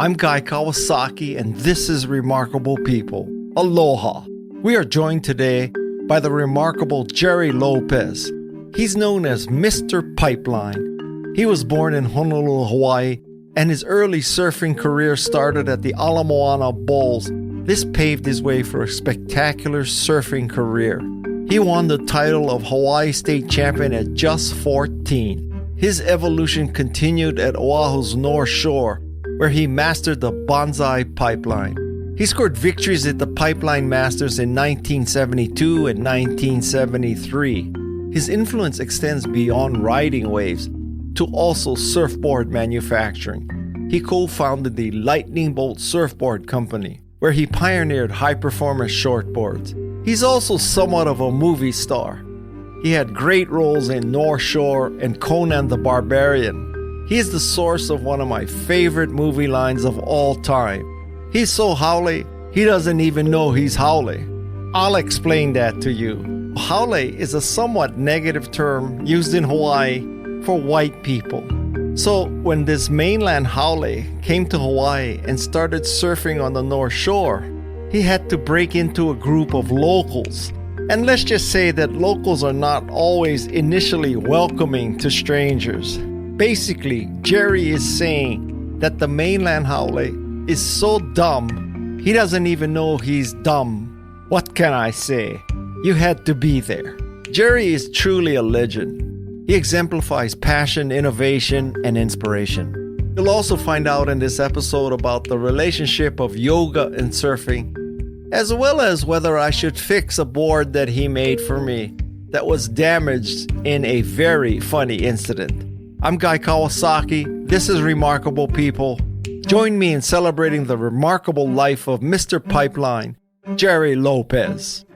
I'm Guy Kawasaki, and this is Remarkable People. Aloha. We are joined today by the remarkable Gerry Lopez. He's known as Mr. Pipeline. He was born in Honolulu, Hawaii, and his early surfing career started at the Ala Moana Bowls. This paved his way for a spectacular surfing career. He won the title of Hawaii State Champion at just 14. His evolution continued at Oahu's North Shore, where he mastered the Bonsai Pipeline. He scored victories at the Pipeline Masters in 1972 and 1973. His influence extends beyond riding waves to also surfboard manufacturing. He co-founded the Lightning Bolt Surfboard Company, where he pioneered high-performance shortboards. He's also somewhat of a movie star. He had great roles in North Shore and Conan the Barbarian. He is the source of one of my favorite movie lines of all time. He's so howly, he doesn't even know he's howly. I'll explain that to you. Haole is a somewhat negative term used in Hawaii for white people. So when this mainland haole came to Hawaii and started surfing on the North Shore, he had to break into a group of locals. And let's just say that locals are not always initially welcoming to strangers. Basically, Gerry is saying that the mainland haole is so dumb, he doesn't even know he's dumb. What can I say? You had to be there. Gerry is truly a legend. He exemplifies passion, innovation, and inspiration. You'll also find out in this episode about the relationship of yoga and surfing, as well as whether I should fix a board that he made for me that was damaged in a very funny incident. I'm Guy Kawasaki. This is Remarkable People. Join me in celebrating the remarkable life of Mr. Pipeline, Gerry Lopez.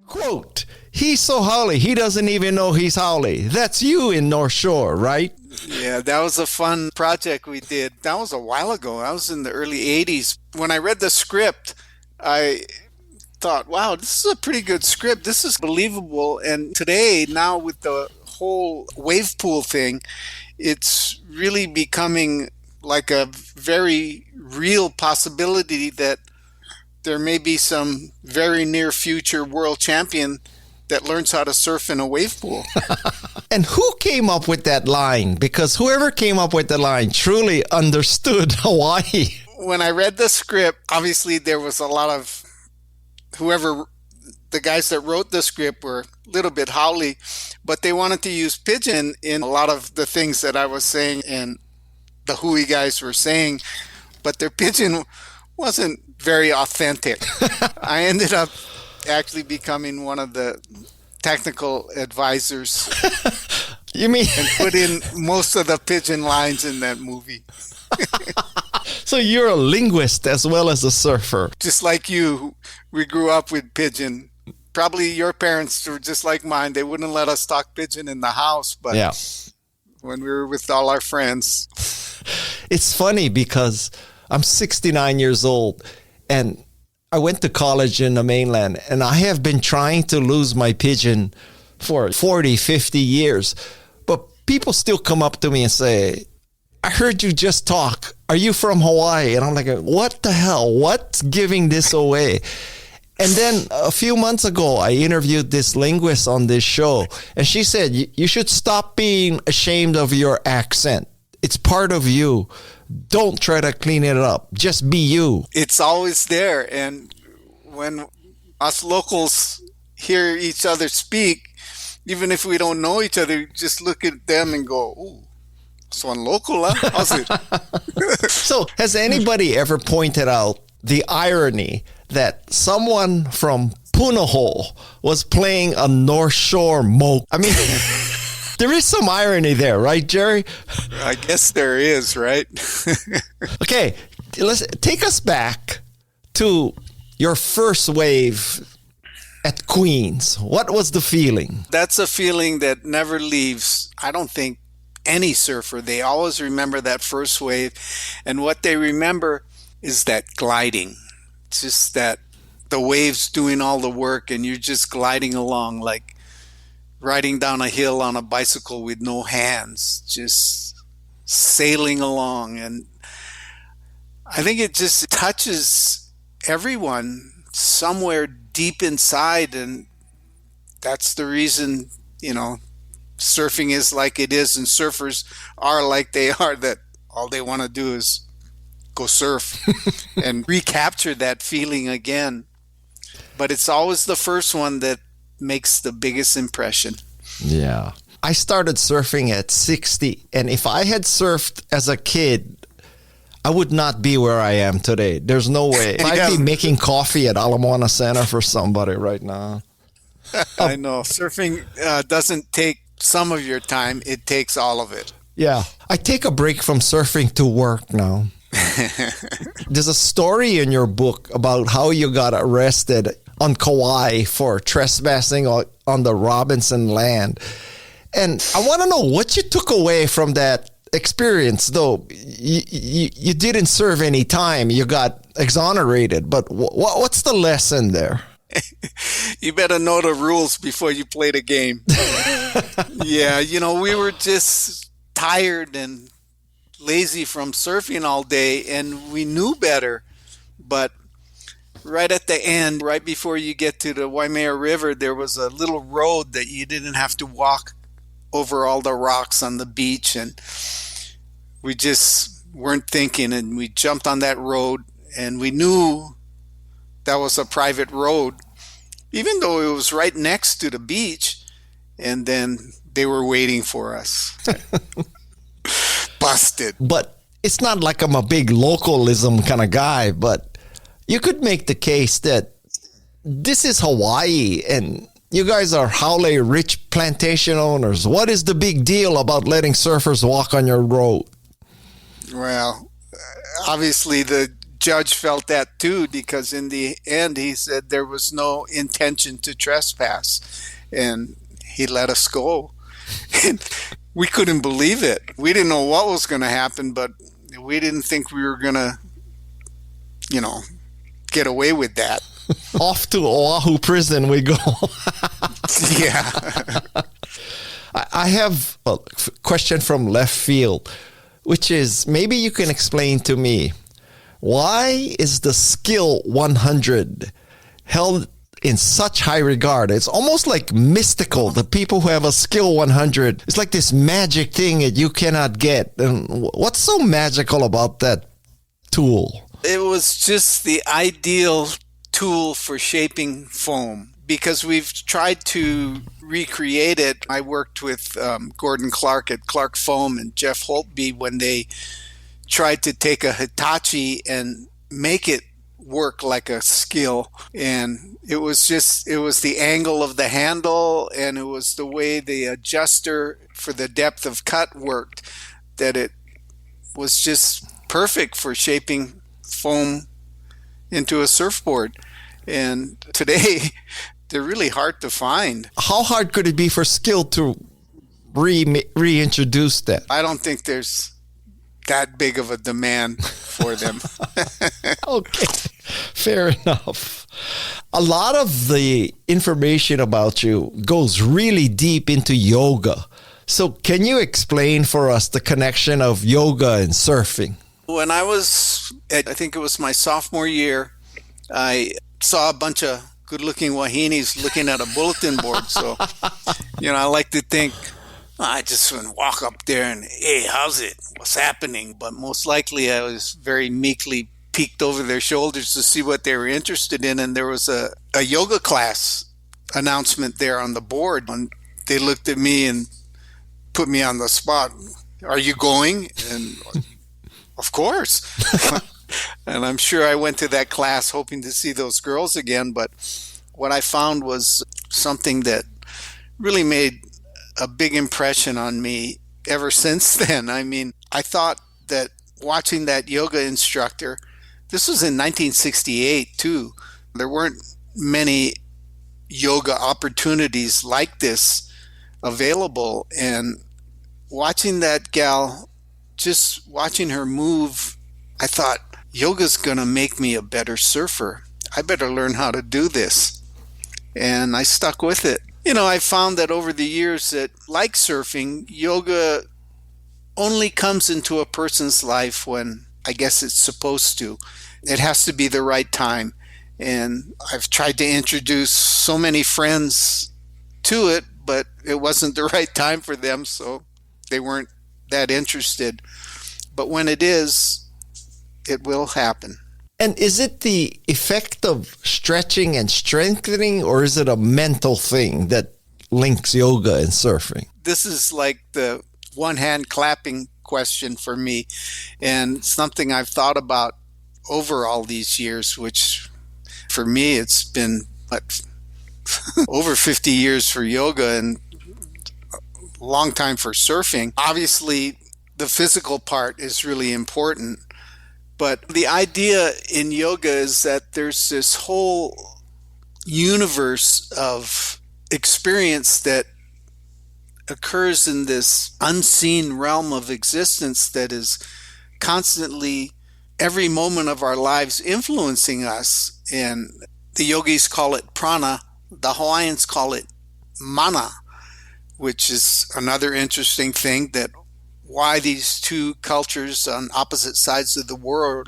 Quote, "He's so howly, he doesn't even know he's howly." That's you in North Shore, right? Yeah, that was a fun project we did. That was a while ago. I was in the early 80s. When I read the script, I thought, wow, this is a pretty good script. This is believable. And today, now with the whole wave pool thing, it's really becoming like a very real possibility that there may be some very near future world champion that learns how to surf in a wave pool. And who came up with that line? Because whoever came up with the line truly understood Hawaii. When I read the script, obviously there was a lot of the guys that wrote the script were a little bit howly, but they wanted to use pidgin in a lot of the things that I was saying and the Hui guys were saying, but their pidgin wasn't very authentic. I ended up actually becoming one of the technical advisors. You mean? And put in most of the pidgin lines in that movie. So you're a linguist as well as a surfer. Just like you, we grew up with pidgin. Probably your parents were just like mine. They wouldn't let us talk pidgin in the house, but yeah, when we were with all our friends. It's funny because I'm 69 years old and I went to college in the mainland, and I have been trying to lose my pidgin for 40, 50 years. But people still come up to me and say, "I heard you just talk. Are you from Hawaii?" And I'm like, what the hell? What's giving this away? And then a few months ago, I interviewed this linguist on this show, and she said, you should stop being ashamed of your accent. It's part of you. Don't try to clean it up. Just be you. It's always there. And when us locals hear each other speak, even if we don't know each other, just look at them and go, "Ooh, so on local, huh? How's it?" So has anybody ever pointed out the irony that someone from Punahou was playing a North Shore moke? I mean... There is some irony there, right, Gerry? I guess there is, right? Okay, let's take us back to your first wave at Queens. What was the feeling? That's a feeling that never leaves, I don't think, any surfer. They always remember that first wave. And what they remember is that gliding. It's just that the waves doing all the work and you're just gliding along like riding down a hill on a bicycle with no hands, just sailing along. And I think it just touches everyone somewhere deep inside. And that's the reason, surfing is like it is and surfers are like they are, that all they want to do is go surf and recapture that feeling again. But it's always the first one that makes the biggest impression. Yeah. I started surfing at 60, and if I had surfed as a kid, I would not be where I am today. There's no way. I'd be making coffee at Ala Moana Center for somebody right now. I know. Surfing doesn't take some of your time. It takes all of it. Yeah. I take a break from surfing to work now. There's a story in your book about how you got arrested on Kauai for trespassing on the Robinson land. And I want to know what you took away from that experience, though. You didn't serve any time. You got exonerated. But what's the lesson there? You better know the rules before you play the game. Yeah, we were just tired and lazy from surfing all day, and we knew better. But right at the end, right before you get to the Waimea River, there was a little road that you didn't have to walk over all the rocks on the beach, and we just weren't thinking, and we jumped on that road, and we knew that was a private road, even though it was right next to the beach. And then they were waiting for us. Busted. But it's not like I'm a big localism kind of guy, but you could make the case that this is Hawaii and you guys are Haole rich plantation owners. What is the big deal about letting surfers walk on your road? Well, obviously the judge felt that too, because in the end he said there was no intention to trespass, and he let us go. And we couldn't believe it. We didn't know what was going to happen, but we didn't think we were going to, get away with that. Off to Oahu prison we go. Yeah. I have a question from left field, which is, maybe you can explain to me, why is the skill 100 held in such high regard? It's almost like mystical. The people who have a skill 100, it's like this magic thing that you cannot get. And what's so magical about that tool? It was just the ideal tool for shaping foam, because we've tried to recreate it. I worked with Gordon Clark at Clark Foam and Jeff Holtby when they tried to take a Hitachi and make it work like a skill. And it was the angle of the handle, and it was the way the adjuster for the depth of cut worked, that it was just perfect for shaping foam into a surfboard. And today they're really hard to find. How hard could it be for skill to reintroduce that? I don't think there's that big of a demand for them. Okay, fair enough. A lot of the information about you goes really deep into yoga. So can you explain for us the connection of yoga and surfing? When I was, I think it was my sophomore year, I saw a bunch of good-looking wahinis looking at a bulletin board. So, I like to think, I just want to walk up there and, hey, how's it? What's happening? But most likely I was very meekly peeked over their shoulders to see what they were interested in. And there was a yoga class announcement there on the board. And they looked at me and put me on the spot. Are you going? And of course. And I'm sure I went to that class hoping to see those girls again. But what I found was something that really made a big impression on me ever since then. I mean, I thought that watching that yoga instructor, this was in 1968 too. There weren't many yoga opportunities like this available. And watching that gal, just watching her move, I thought, yoga's going to make me a better surfer. I better learn how to do this. And I stuck with it. I found that over the years that, like surfing, yoga only comes into a person's life when I guess it's supposed to. It has to be the right time. And I've tried to introduce so many friends to it, but it wasn't the right time for them, so they weren't that interested. But when it is, it will happen. And is it the effect of stretching and strengthening, or is it a mental thing that links yoga and surfing? This is like the one-hand clapping question for me, and something I've thought about over all these years, which for me it's been over 50 years for yoga and a long time for surfing. Obviously, the physical part is really important, but the idea in yoga is that there's this whole universe of experience that occurs in this unseen realm of existence that is constantly, every moment of our lives, influencing us. And the yogis call it prana, the Hawaiians call it mana, which is another interesting thing, that why these two cultures on opposite sides of the world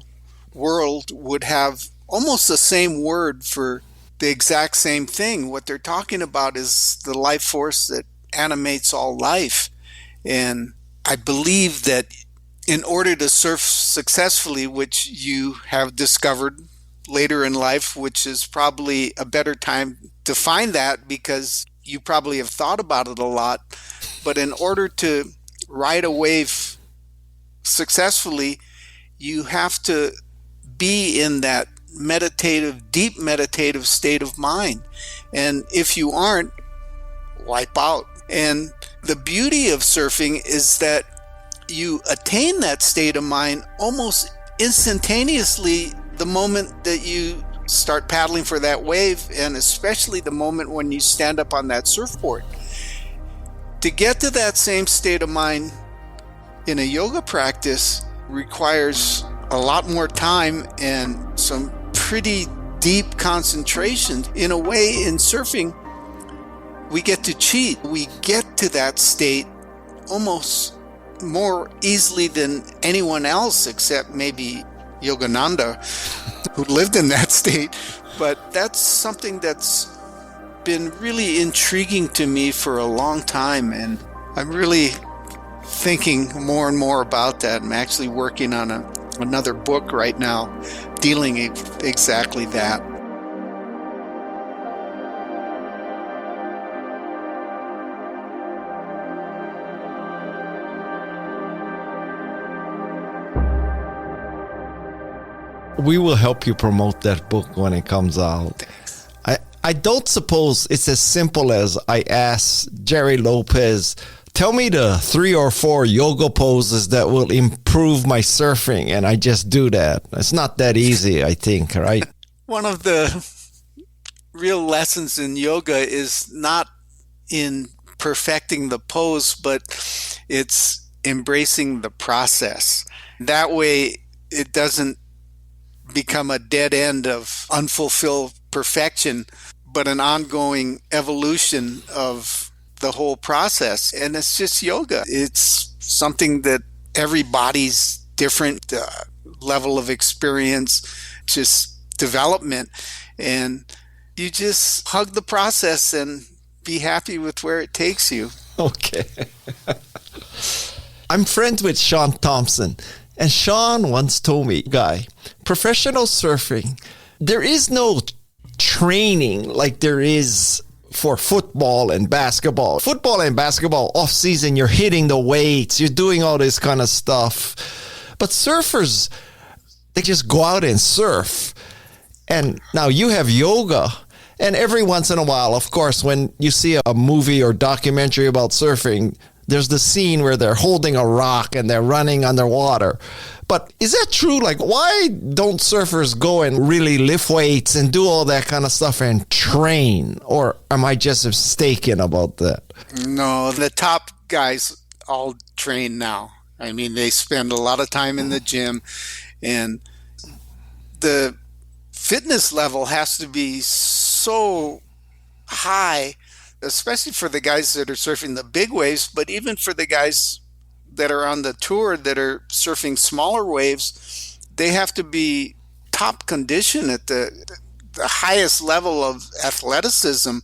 would have almost the same word for the exact same thing. What they're talking about is the life force that animates all life. And I believe that in order to surf successfully, which you have discovered later in life, which is probably a better time to find that because you probably have thought about it a lot, but in order to ride a wave successfully, you have to be in that meditative, deep meditative state of mind. And if you aren't, wipe out. And the beauty of surfing is that you attain that state of mind almost instantaneously the moment that you start paddling for that wave, and especially the moment when you stand up on that surfboard. To get to that same state of mind in a yoga practice requires a lot more time and some pretty deep concentration. In a way, in surfing, we get to cheat. We get to that state almost more easily than anyone else, except maybe Yogananda, who lived in that state. But that's something that's been really intriguing to me for a long time, and I'm really thinking more and more about that. I'm actually working on another book right now dealing exactly that. We will help you promote that book when it comes out. Thanks. I don't suppose it's as simple as I ask Gerry Lopez, tell me the 3 or 4 yoga poses that will improve my surfing, and I just do that. It's not that easy, I think, right? One of the real lessons in yoga is not in perfecting the pose, but it's embracing the process. That way, it doesn't become a dead end of unfulfilled perfection, but an ongoing evolution of the whole process. And it's just yoga. It's something that everybody's different, level of experience, just development. And you just hug the process and be happy with where it takes you. Okay. I'm friends with Sean Thompson. And Sean once told me, Guy, professional surfing, there is no training like there is for football and basketball. Football and basketball, off season, you're hitting the weights, you're doing all this kind of stuff. But surfers, they just go out and surf. And now you have yoga. And every once in a while, of course, when you see a movie or documentary about surfing, there's the scene where they're holding a rock and they're running underwater. But is that true? Like, why don't surfers go and really lift weights and do all that kind of stuff and train? Or am I just mistaken about that? No, the top guys all train now. I mean, they spend a lot of time in the gym, and the fitness level has to be so high, especially for the guys that are surfing the big waves, but even for the guys that are on the tour that are surfing smaller waves, they have to be top condition at the highest level of athleticism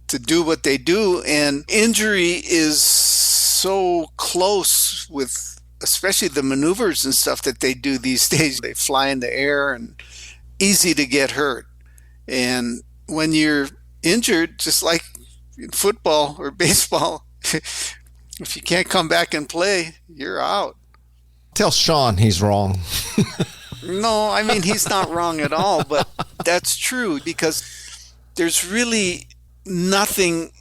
to do what they do. And injury is so close with especially the maneuvers and stuff that they do these days. They fly in the air and easy to get hurt. And when you're injured, just like in football or baseball, if you can't come back and play, you're out. Tell Sean he's wrong. No, I mean, he's not wrong at all, but that's true because there's really nothing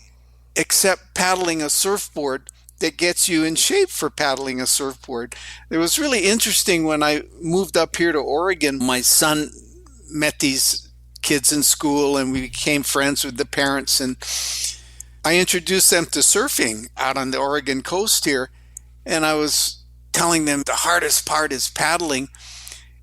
except paddling a surfboard that gets you in shape for paddling a surfboard. It was really interesting when I moved up here to Oregon. My son met these kids in school and we became friends with the parents, and I introduced them to surfing out on the Oregon coast here. And I was telling them the hardest part is paddling.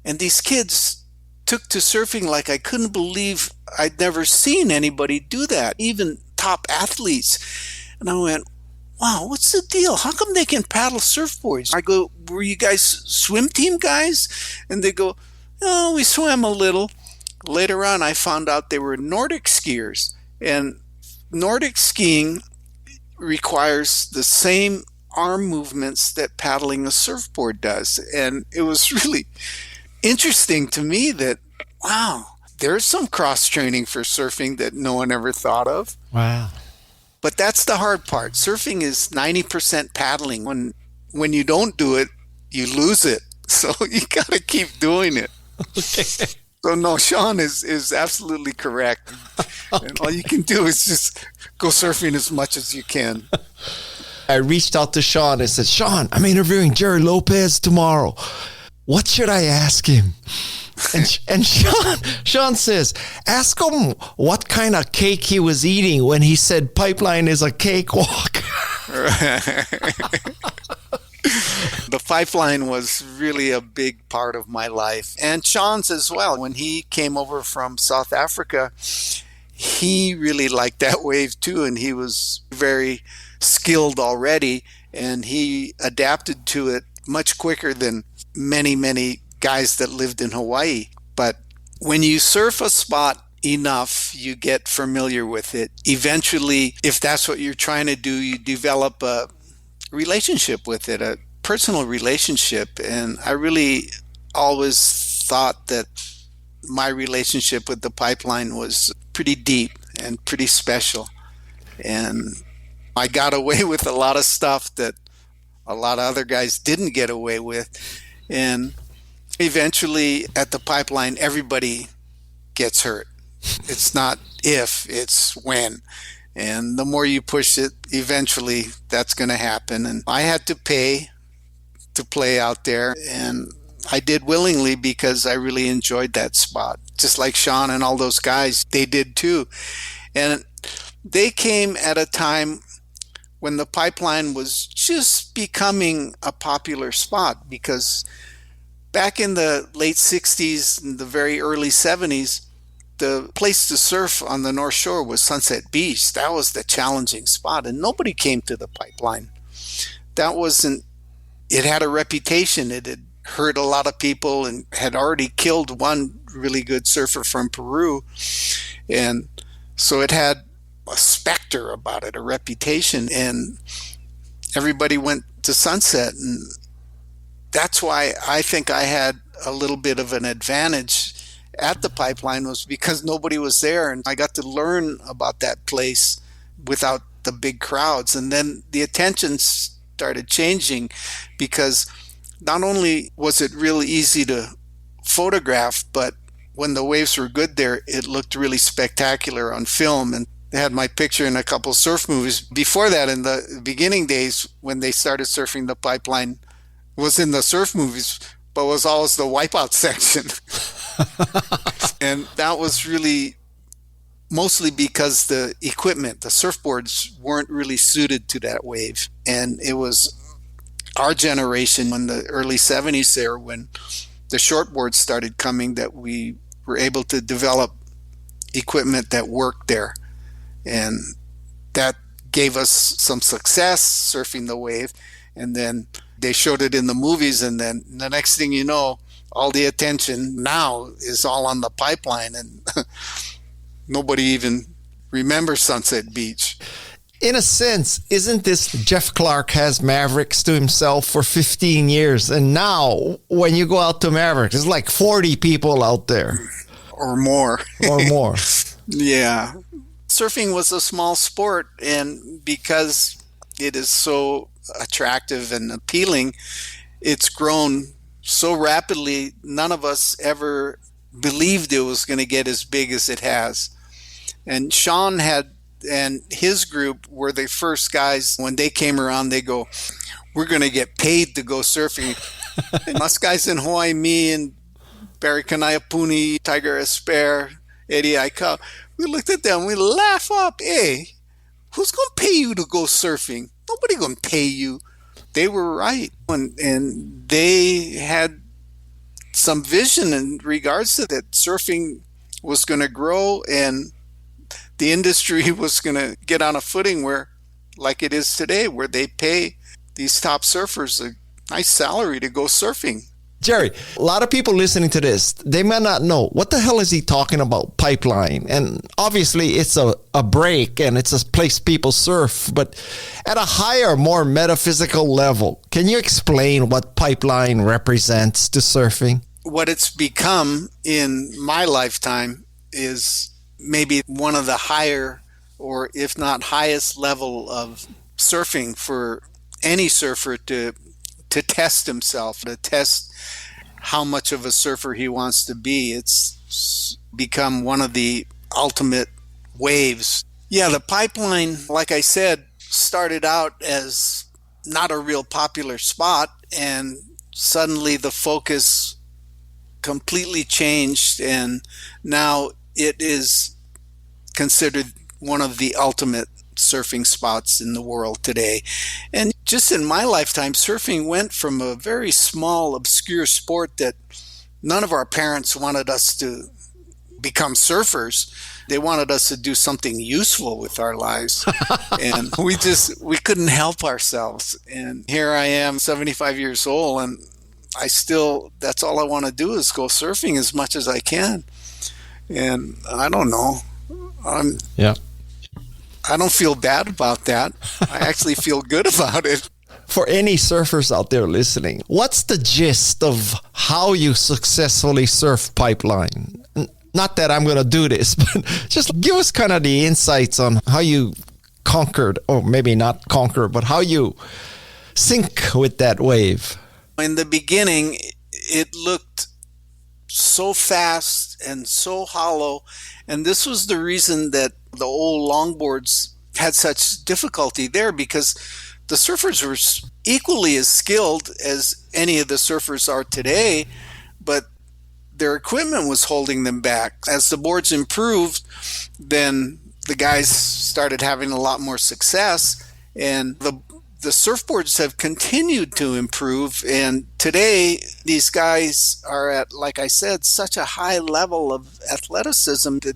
And these kids took to surfing like I couldn't believe I'd never seen anybody do that, even top athletes. And I went, wow, what's the deal? How come they can paddle surfboards? I go, were you guys swim team guys? And they go, oh, we swam a little. Later on, I found out they were Nordic skiers. And Nordic skiing requires the same arm movements that paddling a surfboard does. And it was really interesting to me that, wow, there's some cross-training for surfing that no one ever thought of. Wow. But that's the hard part. Surfing is 90% paddling. When you don't do it, you lose it. So you got to keep doing it. Okay. So no, Sean is absolutely correct. Okay. And all you can do is just go surfing as much as you can. I reached out to Sean and said, Sean, I'm interviewing Gerry Lopez tomorrow. What should I ask him? And Sean says, ask him what kind of cake he was eating when he said pipeline is a cakewalk. The pipeline was really a big part of my life, and Sean's as well. When he came over from South Africa, he really liked that wave too, and he was very skilled already, and he adapted to it much quicker than many guys that lived in Hawaii. But when you surf a spot enough, you get familiar with it. Eventually, if that's what you're trying to do, you develop a relationship with it, a personal relationship. And I really always thought that my relationship with the pipeline was pretty deep and pretty special. And I got away with a lot of stuff that a lot of other guys didn't get away with. And eventually at the pipeline, everybody gets hurt. It's not if, it's when. And the more you push it, eventually that's going to happen. And I had to pay to play out there, and I did willingly because I really enjoyed that spot. Just like Sean and all those guys, they did too. And they came at a time when the pipeline was just becoming a popular spot, because back in the late 60s and the very early 70s, the place to surf on the North Shore was Sunset Beach. That was the challenging spot, and nobody came to the pipeline. It had a reputation. It had hurt a lot of people and had already killed one really good surfer from Peru. And so it had a specter about it, a reputation, and everybody went to Sunset. And that's why I think I had a little bit of an advantage at the pipeline, was because nobody was there, and I got to learn about that place without the big crowds. And then the attention started changing, because not only was it really easy to photograph, but when the waves were good there, it looked really spectacular on film. And they had my picture in a couple surf movies. Before that, in the beginning days when they started surfing the pipeline, was in the surf movies, but was always the wipeout section. And that was really mostly because the equipment, the surfboards, weren't really suited to that wave. And it was our generation in the early 70s there, when the shortboards started coming, that we were able to develop equipment that worked there. And that gave us some success surfing the wave. And then they showed it in the movies, and then the next thing you know, all the attention now is all on the pipeline, and nobody even remembers Sunset Beach. In a sense, isn't this Jeff Clark has Mavericks to himself for 15 years, and now when you go out to Mavericks, it's like 40 people out there. Or more. Or more. Yeah. Surfing was a small sport, and because it is so attractive and appealing, it's grown so rapidly. None of us ever believed it was going to get as big as it has. And Sean and his group were the first guys. When they came around, they go, "We're going to get paid to go surfing." And us guys in Hawaii, me and Barry Kanaiapuni, Tiger Esper, Eddie Aikau, we looked at them, we laugh up. Hey, who's going to pay you to go surfing? Nobody going to pay you. They were right. And they had some vision in regards to that. Surfing was going to grow, and the industry was going to get on a footing where, like it is today, where they pay these top surfers a nice salary to go surfing. Gerry, a lot of people listening to this, they may not know, what the hell is he talking about, pipeline? And obviously it's a break and it's a place people surf, but at a higher, more metaphysical level, can you explain what pipeline represents to surfing? What it's become in my lifetime is maybe one of the higher, or if not highest level of surfing for any surfer to test himself, to test how much of a surfer he wants to be. It's become one of the ultimate waves. Yeah, the pipeline, like I said, started out as not a real popular spot, and suddenly the focus completely changed, and now it is considered one of the ultimate surfing spots in the world today. And just in my lifetime, surfing went from a very small, obscure sport that none of our parents wanted us to become surfers. They wanted us to do something useful with our lives. And we couldn't help ourselves. And here I am, 75 years old, and that's all I want to do is go surfing as much as I can. And I don't know. I don't feel bad about that. I actually feel good about it. For any surfers out there listening, what's the gist of how you successfully surf pipeline? Not that I'm going to do this, but just give us kind of the insights on how you conquered, or maybe not conquer, but how you sync with that wave. In the beginning, it looked so fast and so hollow. And this was the reason that the old longboards had such difficulty there, because the surfers were equally as skilled as any of the surfers are today, but their equipment was holding them back. As the boards improved, then the guys started having a lot more success, and the surfboards have continued to improve, and today these guys are at, like I said, such a high level of athleticism that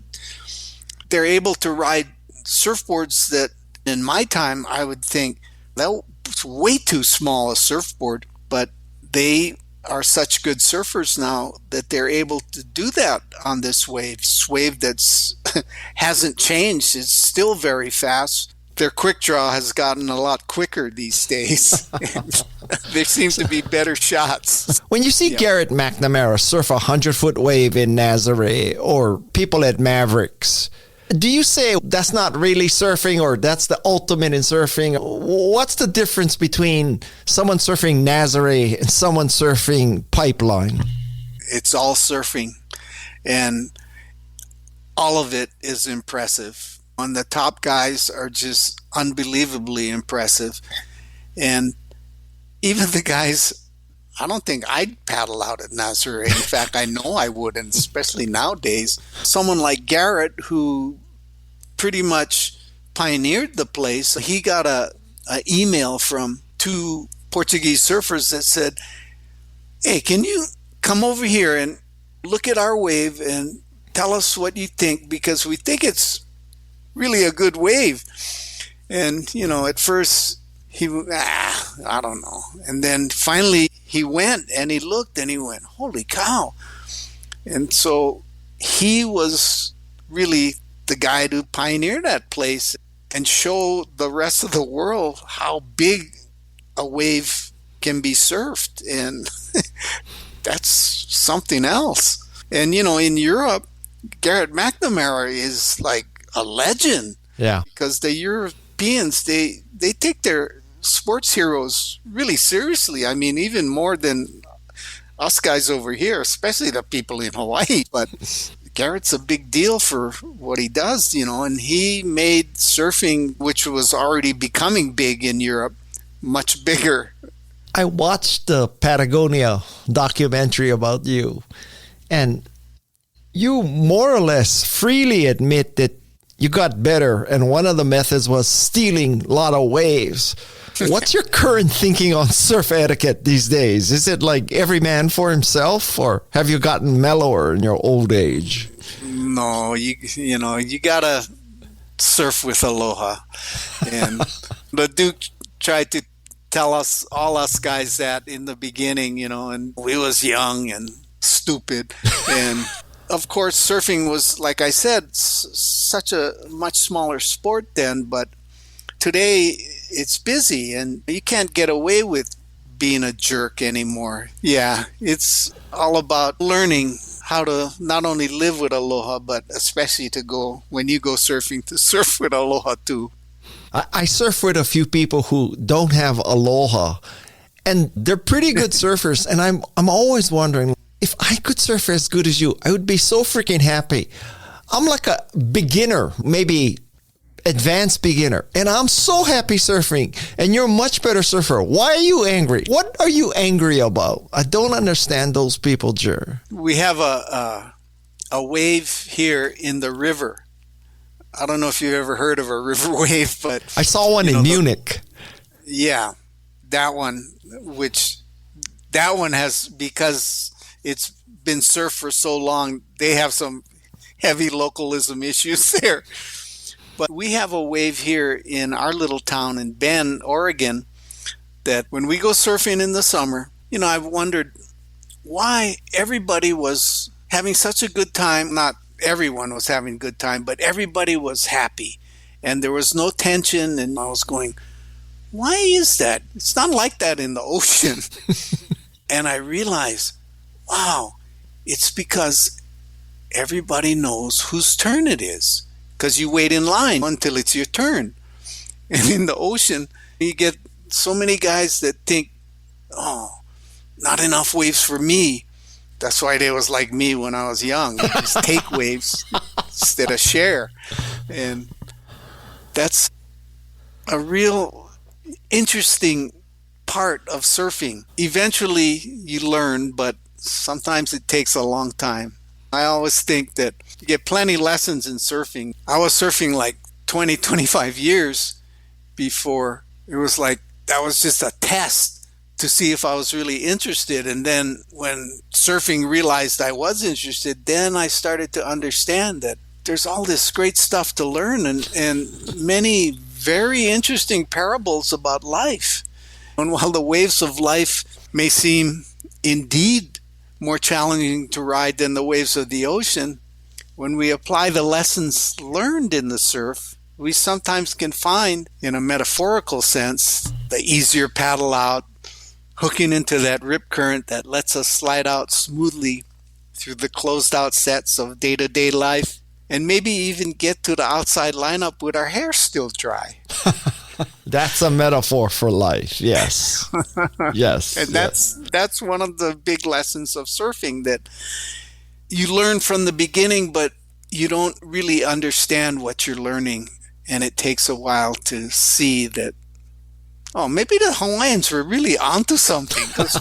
they're able to ride surfboards that in my time I would think that was way too small a surfboard, but they are such good surfers now that they're able to do that on this wave. This wave that's hasn't changed. It's still very fast. Their quick draw has gotten a lot quicker these days. There seems to be better shots. When you see Garrett McNamara surf a 100-foot wave in Nazaré, or people at Mavericks, do you say that's not really surfing, or that's the ultimate in surfing? What's the difference between someone surfing Nazaré and someone surfing pipeline? It's all surfing, and all of it is impressive. And the top guys are just unbelievably impressive. And even the guys, I don't think I'd paddle out at Nazaré. In fact, I know I wouldn't, especially nowadays. Someone like Garrett, who pretty much pioneered the place, he got a email from two Portuguese surfers that said, "Hey, can you come over here and look at our wave and tell us what you think, because we think it's really a good wave." And, at first he, I don't know. And then finally he went and he looked and he went, holy cow. And so he was really the guy to pioneer that place and show the rest of the world how big a wave can be surfed. And that's something else. And, you know, in Europe, Garrett McNamara is like a legend. Yeah. Because the Europeans, they take their sports heroes really seriously. I mean, even more than us guys over here, especially the people in Hawaii. But Garrett's a big deal for what he does, you know, and he made surfing, which was already becoming big in Europe, much bigger. I watched the Patagonia documentary about you, and you more or less freely admit that you got better, and one of the methods was stealing a lot of waves. What's your current thinking on surf etiquette these days? Is it like every man for himself, or have you gotten mellower in your old age? No, you know, you gotta surf with aloha. And the Duke tried to tell all us guys that in the beginning, you know, and we was young and stupid. And of course, surfing was, like I said, such a much smaller sport then, but today it's busy and you can't get away with being a jerk anymore. Yeah, it's all about learning how to not only live with aloha, but especially when you go surfing, to surf with aloha too. I surf with a few people who don't have aloha, and they're pretty good surfers, and I'm always wondering, if I could surf as good as you, I would be so freaking happy. I'm like a beginner, maybe advanced beginner, and I'm so happy surfing, and you're a much better surfer. Why are you angry? What are you angry about? I don't understand those people, Jer. We have a wave here in the river. I don't know if you've ever heard of a river wave, but I saw one in Munich. Yeah, that one has, because it's been surfed for so long, they have some heavy localism issues there. But we have a wave here in our little town in Bend, Oregon, that when we go surfing in the summer, you know, I've wondered why everybody was having such a good time. Not everyone was having a good time, but everybody was happy. And there was no tension. And I was going, why is that? It's not like that in the ocean. And I realized, wow, it's because everybody knows whose turn it is. Because you wait in line until it's your turn. And in the ocean, you get so many guys that think, oh, not enough waves for me. That's why they was like me when I was young. Just take waves instead of share. And that's a real interesting part of surfing. Eventually you learn, but sometimes it takes a long time. I always think that you get plenty lessons in surfing. I was surfing like 20, 25 years before it was like that was just a test to see if I was really interested. And then when surfing realized I was interested, then I started to understand that there's all this great stuff to learn and many very interesting parables about life. And while the waves of life may seem indeed more challenging to ride than the waves of the ocean, when we apply the lessons learned in the surf, we sometimes can find, in a metaphorical sense, the easier paddle out, hooking into that rip current that lets us slide out smoothly through the closed out sets of day-to-day life, and maybe even get to the outside lineup with our hair still dry. That's a metaphor for life. Yes. Yes. And that's one of the big lessons of surfing, that you learn from the beginning, but you don't really understand what you're learning. And it takes a while to see that, oh, maybe the Hawaiians were really onto something. Because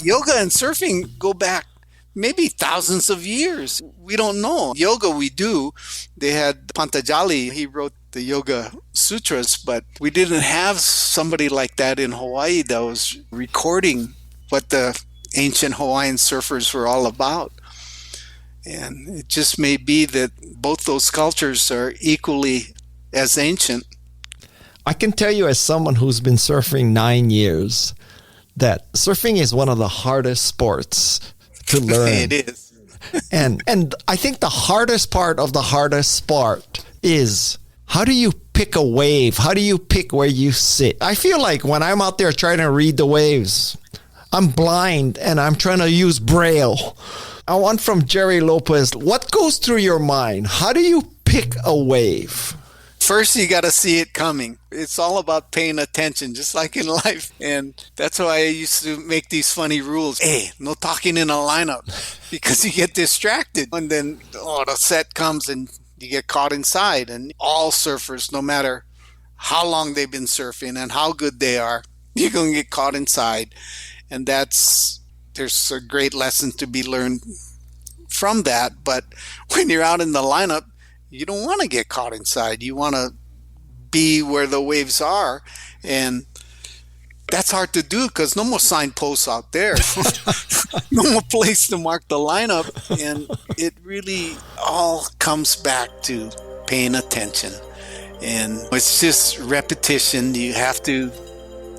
yoga and surfing go back maybe thousands of years. We don't know. Yoga we do. They had Pantajali. He wrote the Yoga Sutras, but we didn't have somebody like that in Hawaii that was recording what the ancient Hawaiian surfers were all about. And it just may be that both those cultures are equally as ancient. I can tell you as someone who's been surfing 9 years that surfing is one of the hardest sports to learn. It is. and I think the hardest part of the hardest sport is, how do you pick a wave? How do you pick where you sit? I feel like when I'm out there trying to read the waves, I'm blind and I'm trying to use Braille. I want from Gerry Lopez, what goes through your mind? How do you pick a wave? First, you got to see it coming. It's all about paying attention, just like in life. And that's why I used to make these funny rules. Hey, no talking in a lineup, because you get distracted. And then, the set comes and you get caught inside. And all surfers, no matter how long they've been surfing and how good they are, you're going to get caught inside. And there's a great lesson to be learned from that. But when you're out in the lineup, you don't want to get caught inside. You want to be where the waves are. And that's hard to do because no more signposts out there. No more place to mark the lineup. And it really all comes back to paying attention. And it's just repetition. You have to,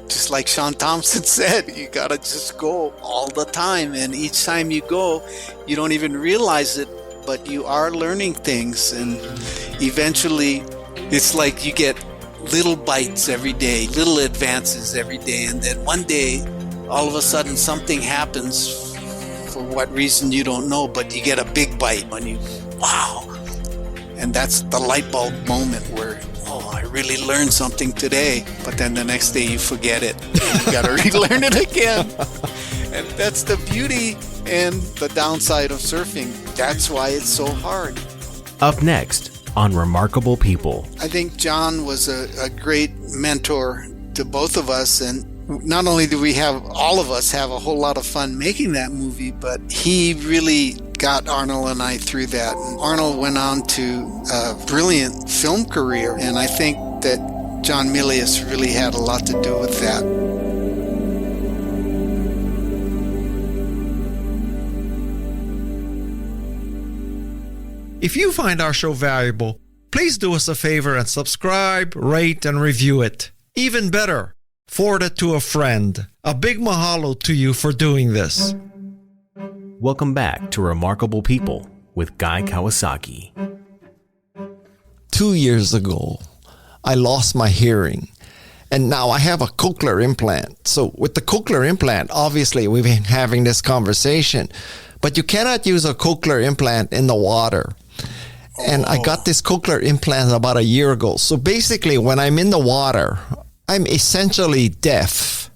just like Sean Thompson said, you got to just go all the time. And each time you go, you don't even realize it, but you are learning things. And eventually it's like you get little bites every day, little advances every day. And then one day, all of a sudden something happens for what reason you don't know, but you get a big bite when you, wow. And that's the light bulb moment where, I really learned something today. But then the next day you forget it. You got to relearn it again. And that's the beauty and the downside of surfing. That's why it's so hard. Up next on Remarkable People. I think John was a great mentor to both of us. And not only do all of us have a whole lot of fun making that movie, but he really got Arnold and I through that. And Arnold went on to a brilliant film career. And I think that John Milius really had a lot to do with that. If you find our show valuable, please do us a favor and subscribe, rate, and review it. Even better, forward it to a friend. A big mahalo to you for doing this. Welcome back to Remarkable People with Guy Kawasaki. 2 years ago, I lost my hearing, and now I have a cochlear implant. So with the cochlear implant, obviously we've been having this conversation, but you cannot use a cochlear implant in the water. And I got this cochlear implant about a year ago. So basically, when I'm in the water, I'm essentially deaf.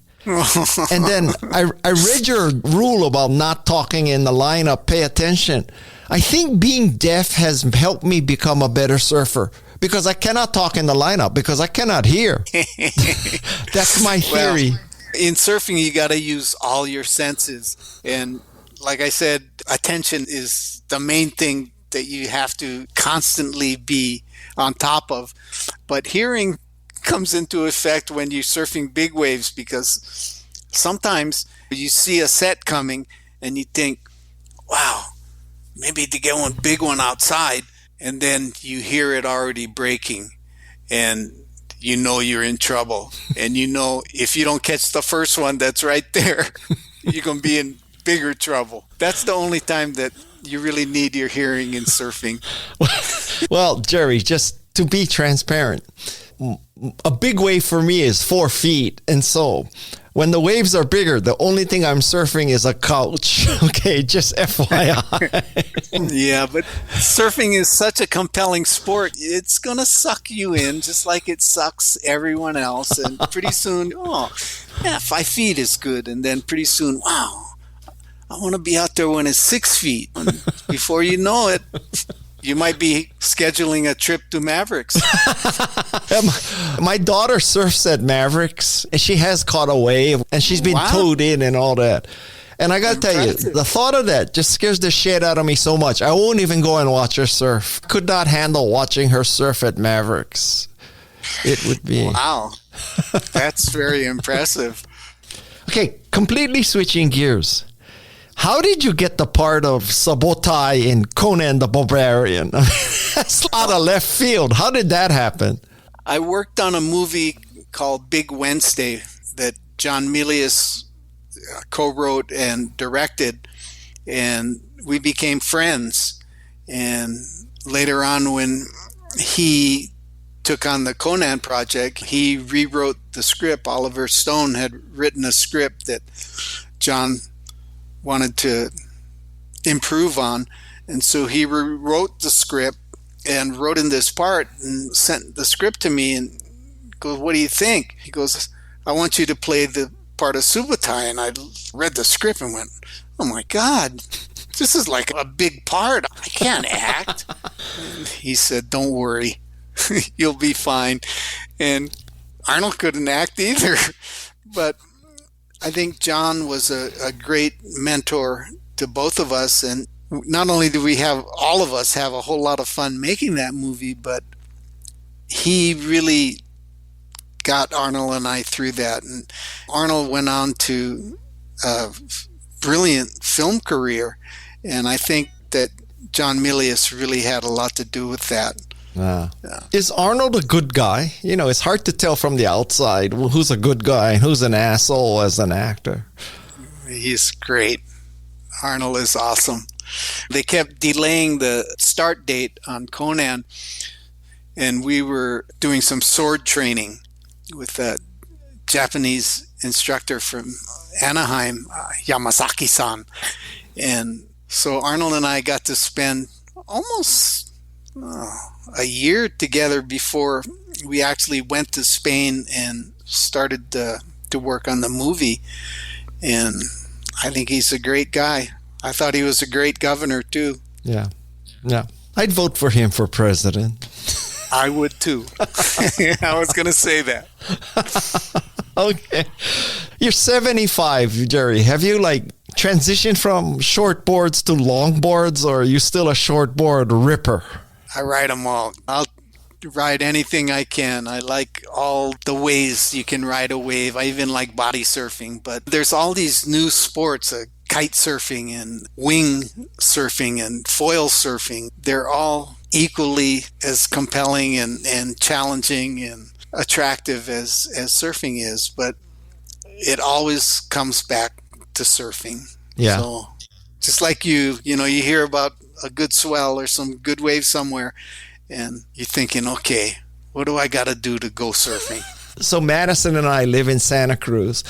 And then I read your rule about not talking in the lineup, pay attention. I think being deaf has helped me become a better surfer because I cannot talk in the lineup because I cannot hear. That's my theory. Well, in surfing, you got to use all your senses. And like I said, attention is the main thing that you have to constantly be on top of. But hearing comes into effect when you're surfing big waves, because sometimes you see a set coming and you think, wow, maybe to get one big one outside, and then you hear it already breaking and you know you're in trouble. And you know if you don't catch the first one that's right there, you're going to be in bigger trouble. That's the only time that you really need your hearing in surfing. Well, Gerry, just to be transparent, a big wave for me is 4 feet. And so when the waves are bigger, the only thing I'm surfing is a couch. Okay, just FYI. Yeah, but surfing is such a compelling sport. It's going to suck you in just like it sucks everyone else. And pretty soon, 5 feet is good. And then pretty soon, wow, I want to be out there when it's 6 feet. And before you know it, you might be scheduling a trip to Mavericks. My daughter surfs at Mavericks, and she has caught a wave, and she's been towed in and all that. And I got to tell you, the thought of that just scares the shit out of me so much. I won't even go and watch her surf. Could not handle watching her surf at Mavericks. It would be... Wow. That's very impressive. Okay, completely switching gears. How did you get the part of Sabotai in Conan the Barbarian? That's out of left field. How did that happen? I worked on a movie called Big Wednesday that John Milius co-wrote and directed, and we became friends. And later on, when he took on the Conan project, he rewrote the script. Oliver Stone had written a script that John wanted to improve on, and so he rewrote the script and wrote in this part and sent the script to me and goes, "What do you think?" He goes, "I want you to play the part of Subutai." And I read the script and went, "Oh my God, this is like a big part. I can't act." And he said, "Don't worry, you'll be fine." And Arnold couldn't act either. But I think John was a great mentor to both of us. And not only do all of us have a whole lot of fun making that movie, but he really got Arnold and I through that. And Arnold went on to a brilliant film career, and I think that John Milius really had a lot to do with that. Is Arnold a good guy? It's hard to tell from the outside who's a good guy and who's an asshole as an actor. He's great. Arnold is awesome. They kept delaying the start date on Conan, and we were doing some sword training with a Japanese instructor from Anaheim, Yamazaki-san. And so Arnold and I got to spend almost a year together before we actually went to Spain and started to work on the movie. And I think he's a great guy. I thought he was a great governor too. Yeah. I'd vote for him for president. I would too. I was going to say that. Okay. You're 75, Gerry. Have you transitioned from shortboards to longboards, or are you still a shortboard ripper? I ride them all. I'll ride anything I can. I like all the ways you can ride a wave. I even like body surfing. But there's all these new sports, kite surfing and wing surfing and foil surfing. They're all equally as compelling and challenging and attractive as surfing is, but it always comes back to surfing. Yeah. So just like you hear about a good swell or some good wave somewhere, and you're thinking, okay, what do I got to do to go surfing? So Madison and I live in Santa Cruz,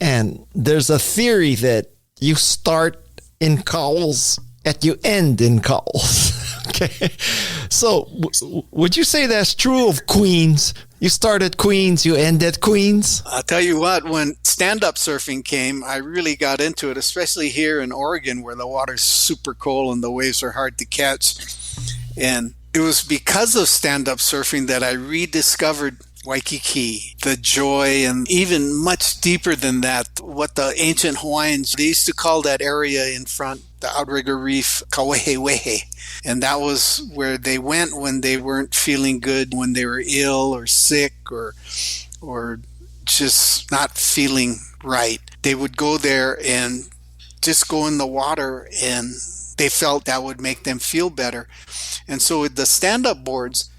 and there's a theory that you start in Cowles and you end in Cowles. Okay. So would you say that's true of Queens? You start at Queens, you end at Queens? I'll tell you what, when stand-up surfing came, I really got into it, especially here in Oregon where the water's super cold and the waves are hard to catch. And it was because of stand-up surfing that I rediscovered Waikiki, the joy, and even much deeper than that, what the ancient Hawaiians, they used to call that area in front, the outrigger reef, Kawehewehe. And that was where they went when they weren't feeling good, when they were ill or sick or just not feeling right. They would go there and just go in the water, and they felt that would make them feel better. And so with the stand-up boards,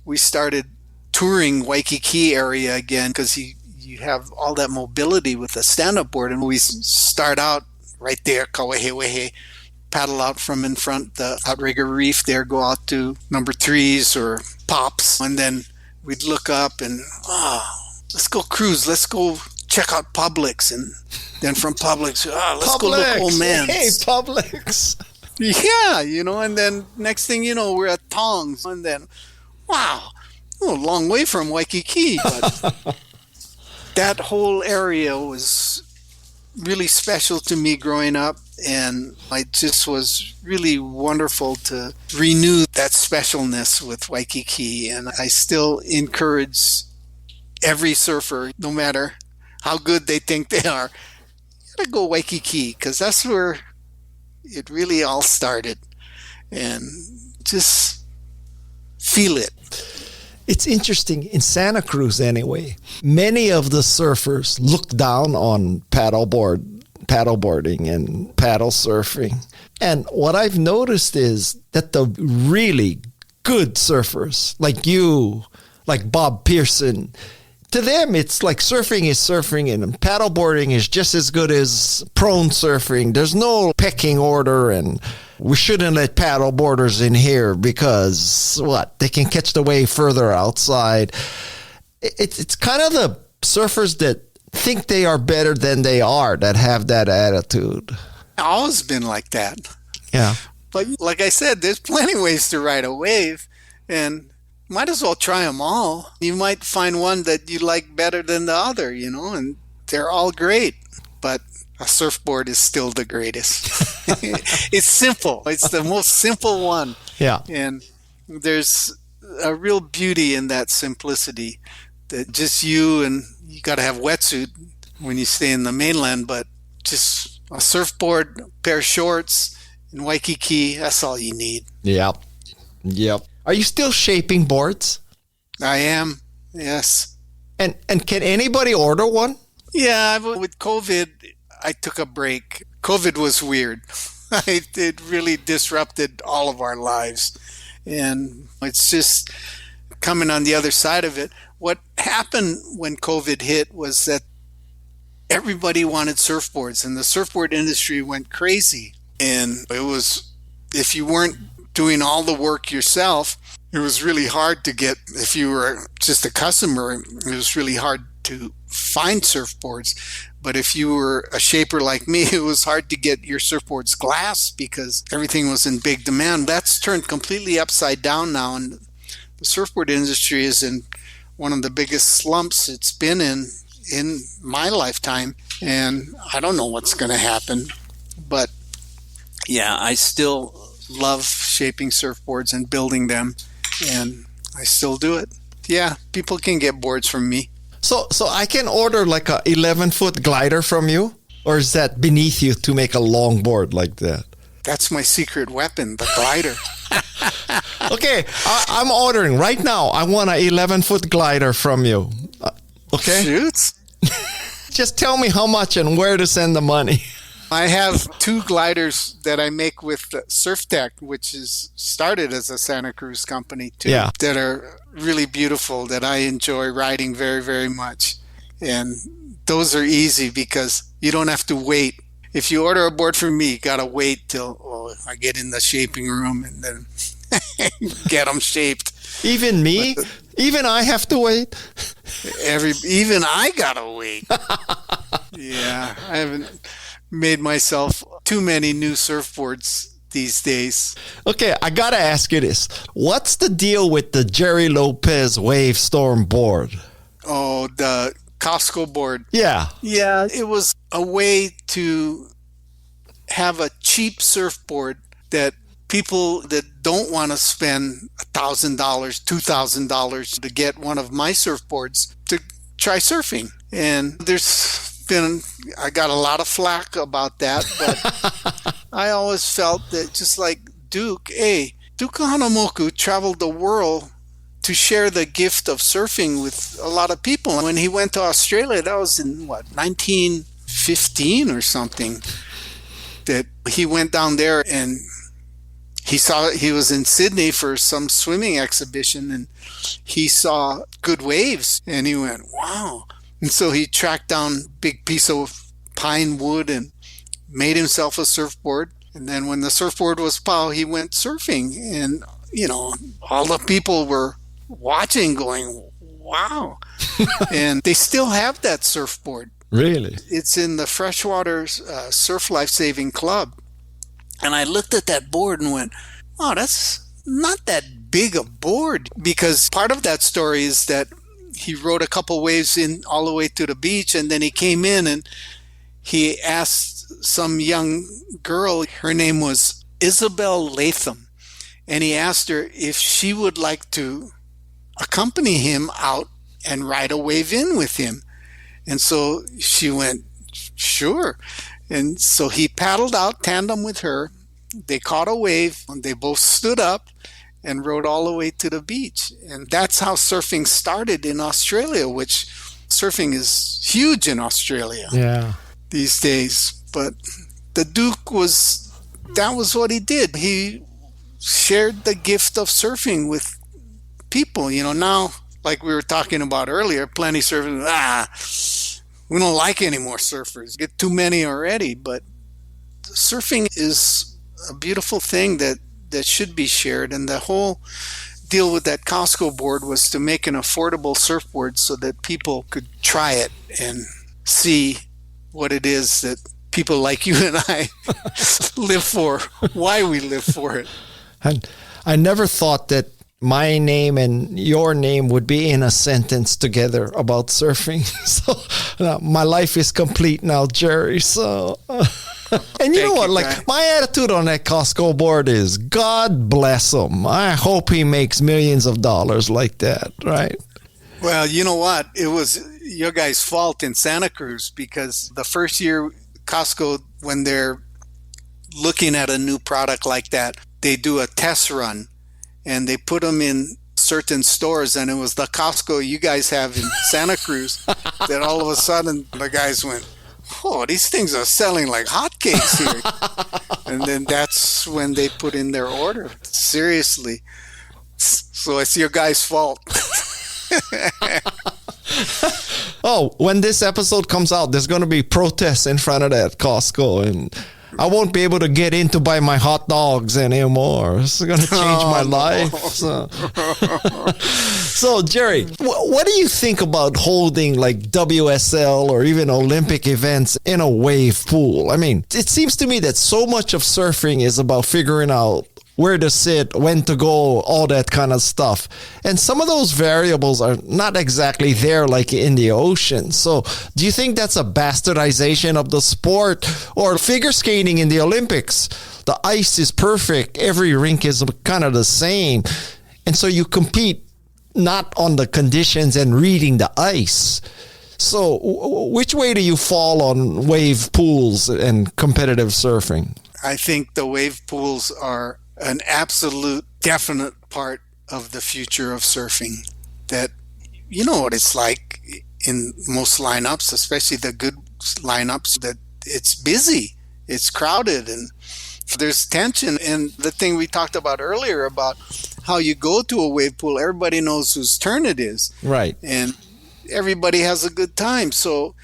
we started touring Waikiki area again, because you have all that mobility with the stand-up board. And we start out right there, Kawehewehe, paddle out from in front the outrigger reef there, go out to number 3s or pops, and then we'd look up and let's go cruise, let's go check out Publix, and then from Publix, let's go look Old Man's. Hey, Publix. Yeah, and then next thing you know, we're at Tongs, and then wow, a long way from Waikiki, but that whole area was really special to me growing up, and it just was really wonderful to renew that specialness with Waikiki. And I still encourage every surfer, no matter how good they think they are, you gotta go Waikiki, because that's where it really all started, and just feel it. It's interesting, in Santa Cruz anyway, many of the surfers look down on paddleboarding and paddle surfing. And what I've noticed is that the really good surfers, like you, like Bob Pearson, to them, it's like surfing is surfing and paddleboarding is just as good as prone surfing. There's no pecking order, and we shouldn't let paddleboarders in here because, they can catch the wave further outside. It's kind of the surfers that think they are better than they are that have that attitude. I've always been like that. Yeah. But like I said, there's plenty of ways to ride a wave, and might as well try them all. You might find one that you like better than the other, and they're all great. But a surfboard is still the greatest. It's simple. It's the most simple one. Yeah. And there's a real beauty in that simplicity that just you got to have wetsuit when you stay in the mainland, but just a surfboard, pair of shorts in Waikiki, that's all you need. Yep. Are you still shaping boards? I am, yes. And can anybody order one? Yeah, with COVID, I took a break. COVID was weird. It really disrupted all of our lives. And it's just coming on the other side of it. What happened when COVID hit was that everybody wanted surfboards, and the surfboard industry went crazy. And it was, if you weren't doing all the work yourself, it was really hard to get. If you were just a customer, it was really hard to find surfboards. But if you were a shaper like me, it was hard to get your surfboards glass because everything was in big demand. That's turned completely upside down now, and the surfboard industry is in one of the biggest slumps it's been in my lifetime, and I don't know what's going to happen. But yeah, I still love shaping surfboards and building them, and I still do it. Yeah, people can get boards from me. So I can order like a 11-foot glider from you, or is that beneath you to make a long board like that? That's my secret weapon, the glider. Okay, I'm ordering right now. I want an 11-foot glider from you. Okay? Shoots. Just tell me how much and where to send the money. I have 2 gliders that I make with SurfTech, which is started as a Santa Cruz company too, that are really beautiful, that I enjoy riding very, very much. And those are easy because you don't have to wait. If you order a board from me, you got to wait till I get in the shaping room and then get them shaped. Even me? Even I have to wait? Even I got to wait. Yeah, I haven't made myself too many new surfboards these days. Okay, I got to ask you this. What's the deal with the Gerry Lopez Wave Storm board? Oh, the Costco board. Yeah. Yeah, it was a way to have a cheap surfboard that people that don't want to spend $1,000, $2,000 to get one of my surfboards to try surfing. And I got a lot of flack about that, but I always felt that just like Duke Kahanamoku traveled the world to share the gift of surfing with a lot of people. And when he went to Australia, that was in 1915 or something, that he went down there and he was in Sydney for some swimming exhibition, and he saw good waves and he went, wow. And so he tracked down a big piece of pine wood and made himself a surfboard. And then when the surfboard was pow, he went surfing. And, all the people were watching going, wow. And they still have that surfboard. Really? It's in the Freshwater Surf Life Saving Club. And I looked at that board and went, wow, that's not that big a board. Because part of that story is that he rode a couple waves in all the way to the beach, and then he came in and he asked some young girl, her name was Isabel Latham, and he asked her if she would like to accompany him out and ride a wave in with him. And so she went, sure. And so he paddled out tandem with her. They caught a wave, and they both stood up and rode all the way to the beach. And that's how surfing started in Australia, which surfing is huge in Australia these days. But the Duke that was what he did. He shared the gift of surfing with people. Now like we were talking about earlier, plenty surfers, we don't like any more surfers. Get too many already. But surfing is a beautiful thing that should be shared. And the whole deal with that Costco board was to make an affordable surfboard so that people could try it and see what it is that people like you and I live for, why we live for it. And I never thought that my name and your name would be in a sentence together about surfing. So my life is complete now, Gerry. So, and you know what? Like, my attitude on that Costco board is, God bless him. I hope he makes millions of dollars like that, right? Well, you know what? It was your guys' fault in Santa Cruz, because the first year Costco, when they're looking at a new product like that, they do a test run and they put them in certain stores, and it was the Costco you guys have in Santa Cruz that all of a sudden the guys went, oh, these things are selling like hotcakes here. And then that's when they put in their order. Seriously. So it's your guys' fault. Oh, when this episode comes out, there's going to be protests in front of that Costco, and I won't be able to get in to buy my hot dogs anymore. It's going to change my life. So, Gerry, what do you think about holding like WSL or even Olympic events in a wave pool? I mean, it seems to me that so much of surfing is about figuring out where to sit, when to go, all that kind of stuff. And some of those variables are not exactly there like in the ocean. So do you think that's a bastardization of the sport? Or figure skating in the Olympics, the ice is perfect, every rink is kind of the same. And so you compete not on the conditions and reading the ice. So which way do you fall on wave pools and competitive surfing? I think the wave pools are an absolute definite part of the future of surfing. That, you know what it's like in most lineups, especially the good lineups, that it's busy, it's crowded, and there's tension. And the thing we talked about earlier about how you go to a wave pool, everybody knows whose turn it is. Right. And everybody has a good time. So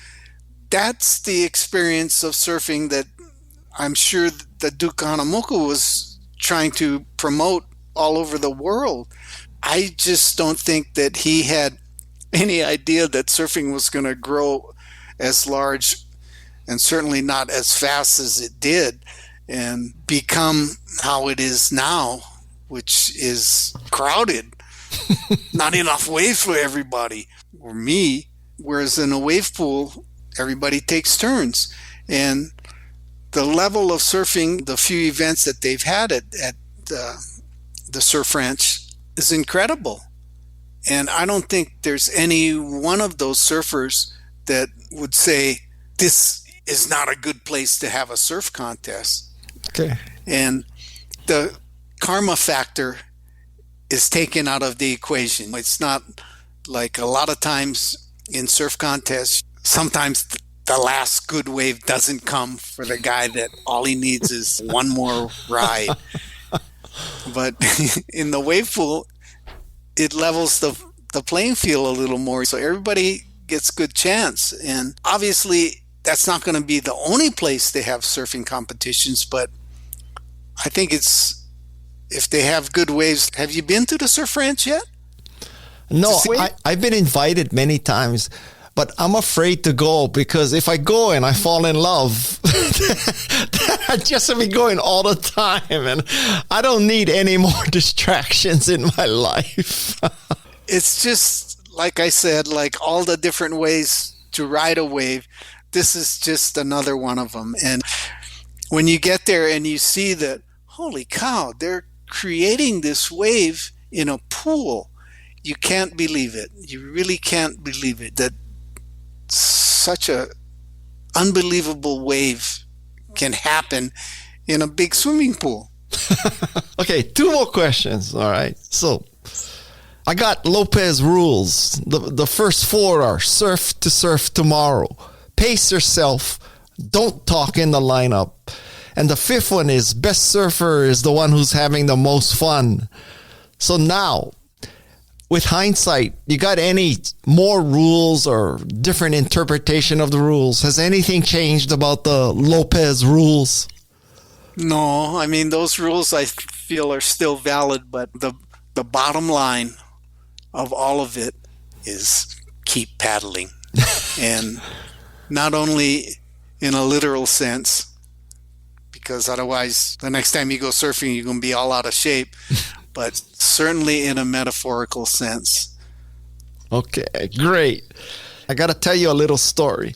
that's the experience of surfing that I'm sure that Duke Kahanamoku was trying to promote all over the world. I just don't think that he had any idea that surfing was going to grow as large, and certainly not as fast as it did, and become how it is now, which is crowded. Not enough waves for everybody, or me. Whereas in a wave pool, everybody takes turns. And the level of surfing, the few events that they've had at the Surf Ranch is incredible. And I don't think there's any one of those surfers that would say, this is not a good place to have a surf contest. Okay. And the karma factor is taken out of the equation. It's not like a lot of times in surf contests, sometimes the last good wave doesn't come for the guy that all he needs is one more ride. But in the wave pool, it levels the playing field a little more, so everybody gets good chance. And obviously, that's not going to be the only place they have surfing competitions, but I think it's, if they have good waves. Have you been to the Surf Ranch yet? No, I've been invited many times, but I'm afraid to go, because if I go and I fall in love, I just be going all the time, and I don't need any more distractions in my life. It's just, like I said, like all the different ways to ride a wave, this is just another one of them. And when you get there and you see that, holy cow, they're creating this wave in a pool, you can't believe it. You really can't believe it, that such a unbelievable wave can happen in a big swimming pool. Okay, 2 more questions. All right. So I got Lopez rules. The first 4 are surf to surf tomorrow, pace yourself, don't talk in the lineup. And the 5th one is best surfer is the one who's having the most fun. So now, with hindsight, you got any more rules or different interpretation of the rules? Has anything changed about the Lopez rules? No, I mean, those rules I feel are still valid, but the bottom line of all of it is keep paddling. And not only in a literal sense, because otherwise the next time you go surfing, you're going to be all out of shape, but certainly in a metaphorical sense. Okay, great. I got to tell you a little story.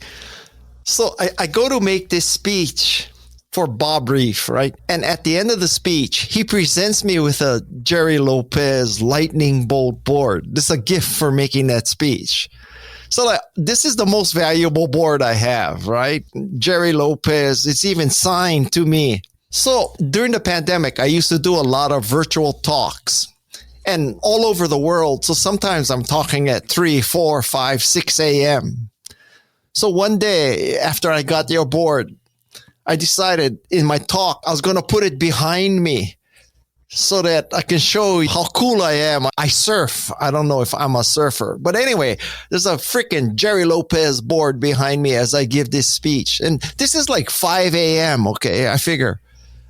So I go to make this speech for Bob Reef, right? And at the end of the speech, he presents me with a Gerry Lopez lightning bolt board. This is a gift for making that speech. So this is the most valuable board I have, right? Gerry Lopez, it's even signed to me. So during the pandemic, I used to do a lot of virtual talks and all over the world. So sometimes I'm talking at 3, 4, 5, 6 a.m. So one day after I got your board, I decided in my talk, I was going to put it behind me so that I can show you how cool I am. I surf. I don't know if I'm a surfer. But anyway, there's a freaking Gerry Lopez board behind me as I give this speech. And this is like 5 a.m., okay, I figure.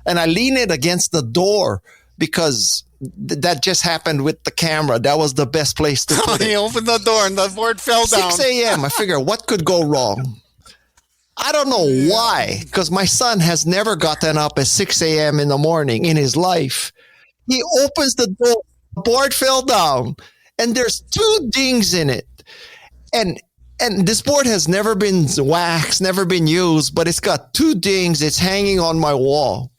And I lean it against the door because that just happened with the camera. That was the best place to put it. He opened the door and the board fell down. 6 a.m., I figure, what could go wrong? I don't know why, because my son has never gotten up at 6 a.m. in the morning in his life. He opens the door, the board fell down, and there's 2 dings in it. And this board has never been waxed, never been used, but it's got 2 dings. It's hanging on my wall.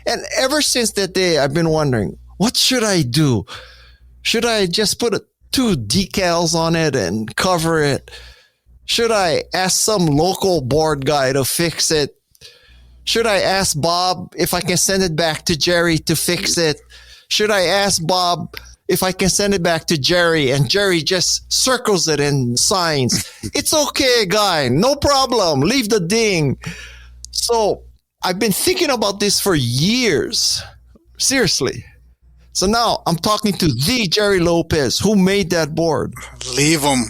And ever since that day, I've been wondering, what should I do? Should I just put 2 decals on it and cover it? Should I ask some local board guy to fix it? Should I ask Bob if I can send it back to Gerry to fix it? Should I ask Bob if I can send it back to Gerry and Gerry just circles it and signs, "It's okay, guy, no problem, leave the ding." So I've been thinking about this for years. Seriously. So now I'm talking to the Gerry Lopez who made that board. Leave them.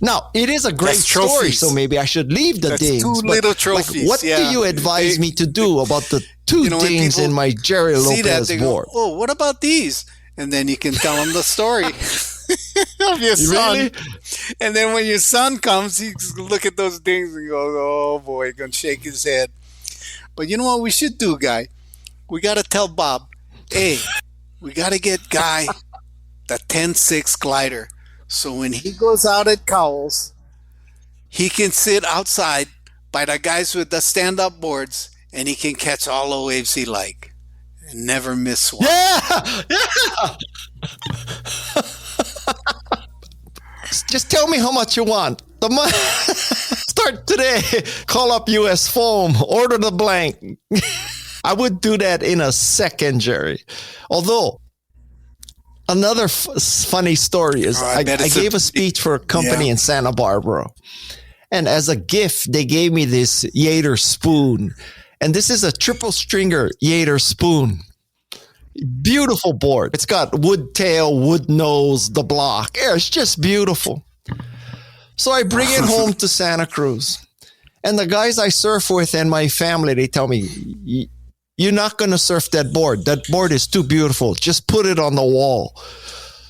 Now, it is a great story, so maybe I should leave the dings. 2 little trophies. Like, what do you advise me to do about the 2 dings in my Gerry Lopez board? Go, "Oh, what about these?" And then you can tell them the story of your son. Really? And then when your son comes, he look at those dings and goes, "Oh boy," he's going to shake his head. But you know what we should do, Guy? We got to tell Bob, "Hey, we got to get Guy the 10.6 glider. So when he goes out at Cowles, he can sit outside by the guys with the stand-up boards and he can catch all the waves he like and never miss one." Yeah! Just tell me how much you want. Start today. Call up US Foam. Order the blank. I would do that in a second, Gerry. Although, another funny story is I gave a speech for a company in Santa Barbara. And as a gift, they gave me this Yater spoon. And this is a triple stringer Yater spoon. Beautiful board. It's got wood tail, wood nose, the block. Yeah, it's just beautiful. So I bring it home to Santa Cruz. And the guys I surf with and my family, they tell me, "You're not going to surf that board. That board is too beautiful. Just put it on the wall."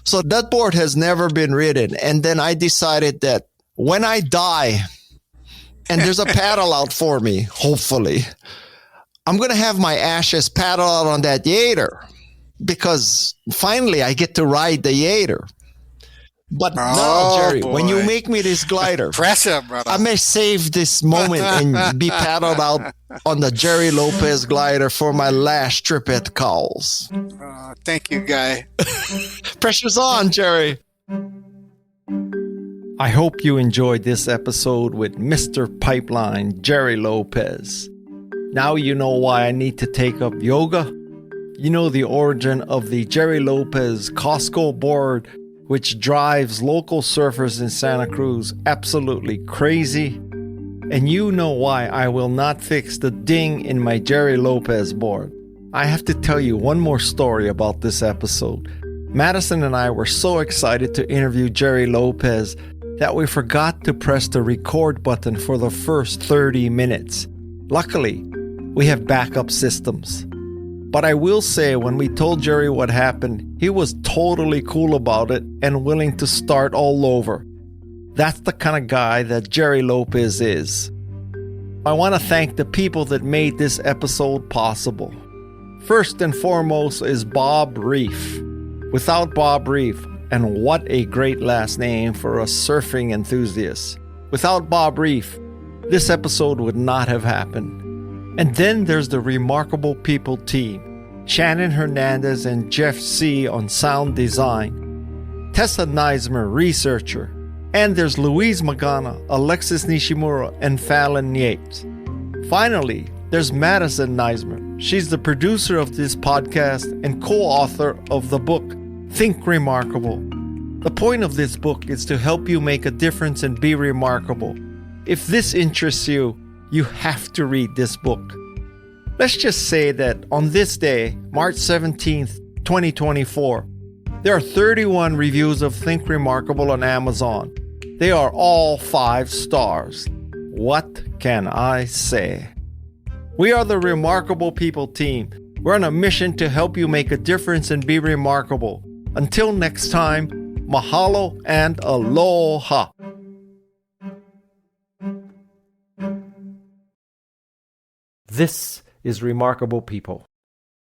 So that board has never been ridden. And then I decided that when I die and there's a paddle out for me, hopefully, I'm going to have my ashes paddle out on that Yater because finally I get to ride the Yater. But now, Gerry, when you make me this glider, pressure, brother, I may save this moment and be paddled out on the Gerry Lopez glider for my last trip at Cowles. Thank you, Guy. Pressure's on, Gerry. I hope you enjoyed this episode with Mr. Pipeline, Gerry Lopez. Now you know why I need to take up yoga. You know the origin of the Gerry Lopez Costco board, which drives local surfers in Santa Cruz absolutely crazy. And you know why I will not fix the ding in my Gerry Lopez board. I have to tell you one more story about this episode. Madison and I were so excited to interview Gerry Lopez that we forgot to press the record button for the first 30 minutes. Luckily, we have backup systems. But I will say, when we told Gerry what happened, he was totally cool about it and willing to start all over. That's the kind of guy that Gerry Lopez is. I want to thank the people that made this episode possible. First and foremost is Bob Reef. Without Bob Reef, and what a great last name for a surfing enthusiast. Without Bob Reef, this episode would not have happened. And then there's the Remarkable People team. Shannon Hernandez and Jeff C. on sound design. Tessa Neismer, researcher. And there's Louise Magana, Alexis Nishimura, and Fallon Yates. Finally, there's Madison Neismer. She's the producer of this podcast and co-author of the book, Think Remarkable. The point of this book is to help you make a difference and be remarkable. If this interests you, you have to read this book. Let's just say that on this day, March 17th, 2024, there are 31 reviews of Think Remarkable on Amazon. They are all 5 stars. What can I say? We are the Remarkable People team. We're on a mission to help you make a difference and be remarkable. Until next time, mahalo and aloha. This is Remarkable People.